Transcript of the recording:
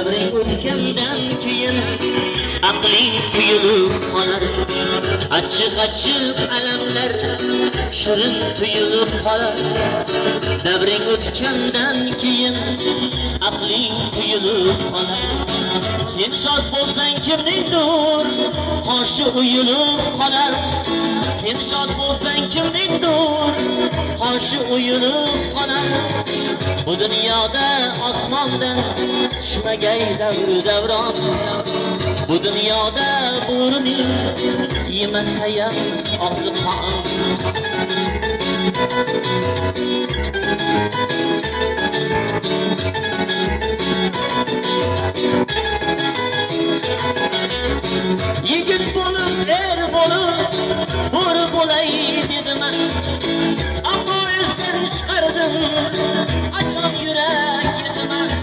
davring o'tgandan keyin aqling tuyulib qolar. Achchiq achchiq alamlar shirin tuyulib qolar. Davring o'tgandan keyin aqling tuyulib qolar. Sen shod bo'lsang kimningdir qoshi uyulib qolar. Sen shod bo'lsang kimningdir qoshi uyulib qolar. Bu dunyoda osmondan tushmagay davru davron. Bu dunyoda bo'rining yemasayam og'zi qon.